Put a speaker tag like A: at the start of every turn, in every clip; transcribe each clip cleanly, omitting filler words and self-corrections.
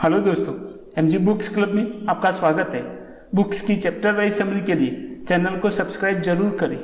A: Hello दोस्तों, MG books club में आपका स्वागत है। बुक्स की चैप्टर वाइज समरी के लिए चैनल को सब्सक्राइब जरूर करें।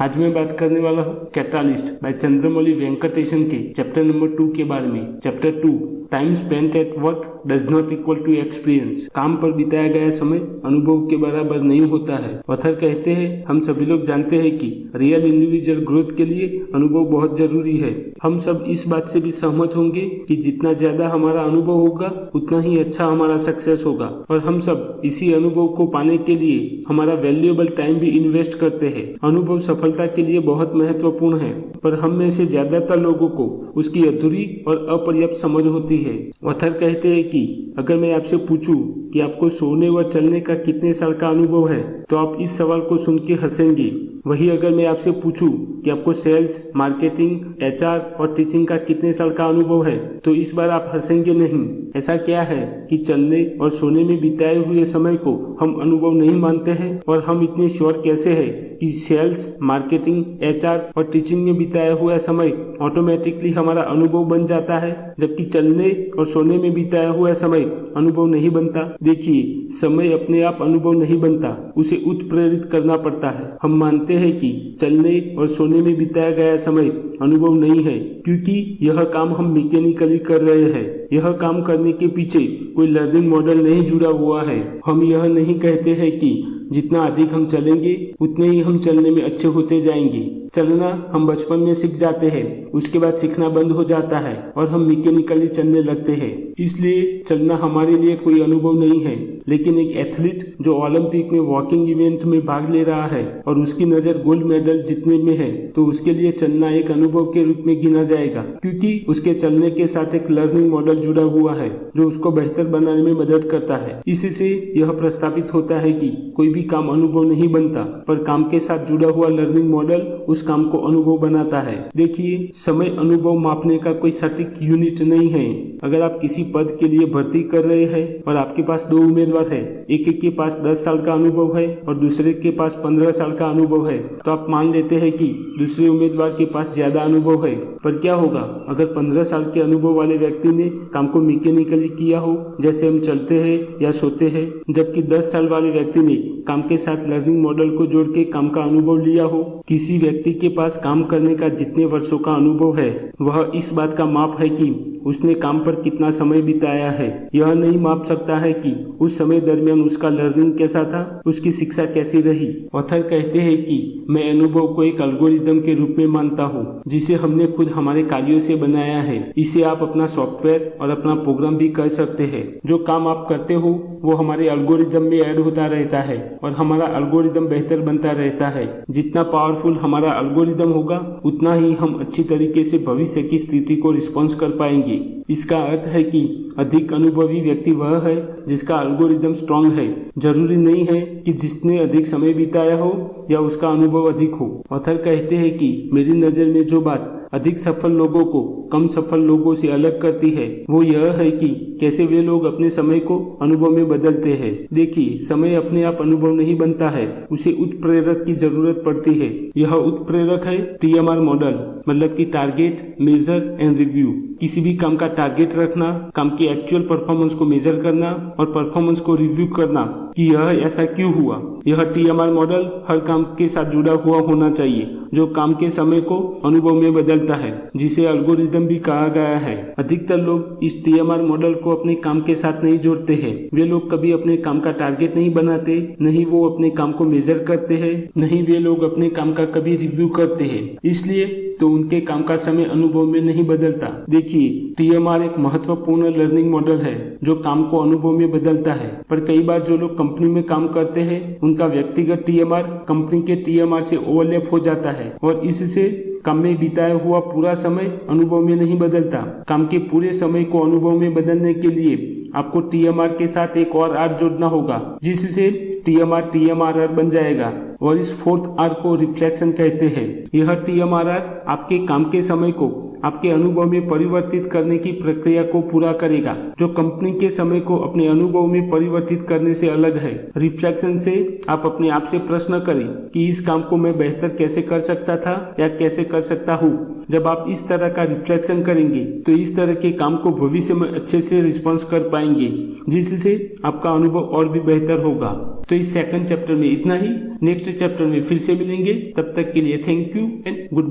A: आज मैं बात करने वाला हूँ कैटालिस्ट बाय चंद्रमौली वेंकटेशन के चैप्टर नंबर 2 के बारे में। Chapter 2, time spent at work does not equal to experience. काम पर बिताया गया समय अनुभव के बराबर नहीं होता है। ऑथर कहते हैं, हम सभी लोग जानते हैं कि रियल इंडिविजुअल ग्रोथ के लिए अनुभव बहुत जरूरी है। हम सब इस बात से भी सहमत होंगे कि जितना ज्यादा हमारा अनुभव होगा उतना ही अच्छा हमारा सक्सेस होगा, और हम सब इसी अनुभव को पाने के लिए हमारा वैल्यूएबल टाइम भी इन्वेस्ट करते हैं। अनुभव सफलता के लिए बहुत महत्वपूर्ण है, पर हम में से ज्यादातर लोगों को उसकी अधूरी और अपर्याप्त समझ होती है। ऑथर कहते हैं कि अगर मैं आपसे पूछूं कि आपको सोने व चलने का कितने साल का अनुभव है, तो आप इस सवाल को सुन के हंसेंगे। वही अगर मैं आपसे पूछूं कि आपको सेल्स, मार्केटिंग, एचआर और टीचिंग का कितने साल का अनुभव है, तो इस बार आप हंसेंगे नहीं। ऐसा क्या है कि चलने और सोने में बिताए हुए समय को हम अनुभव नहीं मानते हैं, और हम इतने श्योर कैसे हैं कि सेल्स, मार्केटिंग, एचआर और टीचिंग में बिताया हुआ समय ऑटोमेटिकली हमारा अनुभव बन जाता है, जबकि चलने और सोने में बिताया हुआ समय अनुभव नहीं बनता। देखिए, समय अपने आप अनुभव नहीं बनता, उसे उत्प्रेरित करना पड़ता है। हम मानते हैं कि चलने और सोने में बिताया गया समय अनुभव नहीं है, क्योंकि यह काम हम मैकेनिकली कर रहे हैं। यह काम करने के पीछे कोई लर्निंग मॉडल नहीं जुड़ा हुआ है। हम यह नहीं कहते हैं कि जितना अधिक हम चलेंगे उतने ही हम चलने में अच्छे होते जाएंगे। चलना हम बचपन में सीख जाते हैं, उसके बाद सीखना बंद हो जाता है और हम मैकेनिकली चलने लगते हैं। इसलिए चलना हमारे लिए कोई अनुभव नहीं है। लेकिन एक एथलीट जो ओलंपिक में वॉकिंग इवेंट में भाग ले रहा है और उसकी नजर गोल्ड मेडल जीतने में है, तो उसके लिए चलना एक अनुभव के रूप में गिना जाएगा, क्योंकि उसके चलने के साथ एक लर्निंग मॉडल जुड़ा हुआ है जो उसको बेहतर बनाने में मदद करता है। इससे यह प्रस्तावित होता है कि कोई भी काम अनुभव नहीं बनता, पर काम के साथ जुड़ा हुआ लर्निंग मॉडल उस काम को अनुभव बनाता है। देखिए, समय अनुभव मापने का कोई सटीक यूनिट नहीं है। अगर आप किसी पद के लिए भर्ती कर रहे हैं और आपके पास 2 उम्मीदवार है, एक के पास 10 साल का अनुभव है और दूसरे के पास 15 साल का अनुभव है, तो आप मान लेते हैं कि दूसरे उम्मीदवार के पास ज्यादा अनुभव है। पर क्या होगा अगर 15 साल के अनुभव वाले व्यक्ति ने काम को मैकेनिकली किया हो, जैसे हम चलते हैं या सोते हैं, जबकि 10 साल वाले व्यक्ति ने काम के साथ लर्निंग मॉडल को जोड़ के काम का अनुभव लिया हो। किसी व्यक्ति के पास काम करने का जितने वर्षों का अनुभव है, वह इस बात का माप है कि उसने काम पर कितना समय बिताया है। यह नहीं माप सकता है कि उस समय दरमियान उसका लर्निंग कैसा था, उसकी शिक्षा कैसी रही। ऑथर कहते हैं कि मैं अनुभव को एक एल्गोरिदम के रूप में मानता हूँ, जिसे हमने खुद हमारे कार्यों से बनाया है। इसे आप अपना सॉफ्टवेयर और अपना प्रोग्राम भी कह सकते हैं। जो काम आप करते हो वो हमारे एल्गोरिदम में ऐड होता रहता है और हमारा एल्गोरिदम बेहतर बनता रहता है। जितना पावरफुल हमारा एल्गोरिदम होगा, उतना ही हम अच्छी तरीके से भविष्य की स्थिति को रिस्पॉन्स कर पाएंगे। इसका अर्थ है कि अधिक अनुभवी व्यक्ति वह है जिसका एल्गोरिदम स्ट्रांग है। जरूरी नहीं है कि जिसने अधिक समय बिताया हो या उसका अनुभव अधिक हो। ऑथर कहते हैं कि मेरी नजर में जो बात अधिक सफल लोगों को कम सफल लोगों से अलग करती है, वो यह है कि कैसे वे लोग अपने समय को अनुभव में बदलते हैं। देखिए, समय अपने आप अनुभव नहीं बनता है, उसे उत्प्रेरक की जरूरत पड़ती है। यह उत्प्रेरक है TMR मॉडल, मतलब कि टारगेट, मेजर एंड रिव्यू। किसी भी काम का टारगेट रखना, काम की एक्चुअल परफॉर्मेंस को मेजर करना और परफॉर्मेंस को रिव्यू करना कि यह ऐसा क्यों हुआ। यह TMR मॉडल हर काम के साथ जुड़ा हुआ होना चाहिए जो काम के समय को अनुभव में बदलता है, जिसे एल्गोरिदम भी कहा गया है। अधिकतर लोग इस TMR मॉडल को अपने काम के साथ नहीं जोड़ते हैं। वे लोग कभी अपने काम का टारगेट नहीं बनाते, नहीं वो अपने काम को मेजर करते हैं, नहीं वे लोग अपने काम का कभी रिव्यू करते हैं। इसलिए तो उनके काम का समय अनुभव में नहीं बदलता। देखिए, TMR एक महत्वपूर्ण लर्निंग मॉडल है जो काम को अनुभव में बदलता है, पर कई बार जो लोग कंपनी में काम करते हैं उनका व्यक्तिगत TMR कंपनी के TMR से ओवरलैप हो जाता है और इससे काम में बिताया हुआ पूरा समय अनुभव में नहीं बदलता। काम के पूरे समय को अनुभव में बदलने के लिए आपको TMR के साथ एक और R जोड़ना होगा, जिससे TMR बन जाएगा, और इस 4th R को रिफ्लेक्शन कहते हैं। यह TMR आपके काम के समय को आपके अनुभव में परिवर्तित करने की प्रक्रिया को पूरा करेगा, जो कंपनी के समय को अपने अनुभव में परिवर्तित करने से अलग है। रिफ्लेक्शन से आप अपने आप से प्रश्न करें कि इस काम को मैं बेहतर कैसे कर सकता था या कैसे कर सकता हूँ। जब आप इस तरह का रिफ्लेक्शन करेंगे तो इस तरह के काम को भविष्य में अच्छे से रिस्पॉन्स कर पाएंगे, जिससे आपका अनुभव और भी बेहतर होगा। तो इस सेकंड चैप्टर में इतना ही। नेक्स्ट चैप्टर में फिर से मिलेंगे, तब तक के लिए थैंक यू एंड गुड।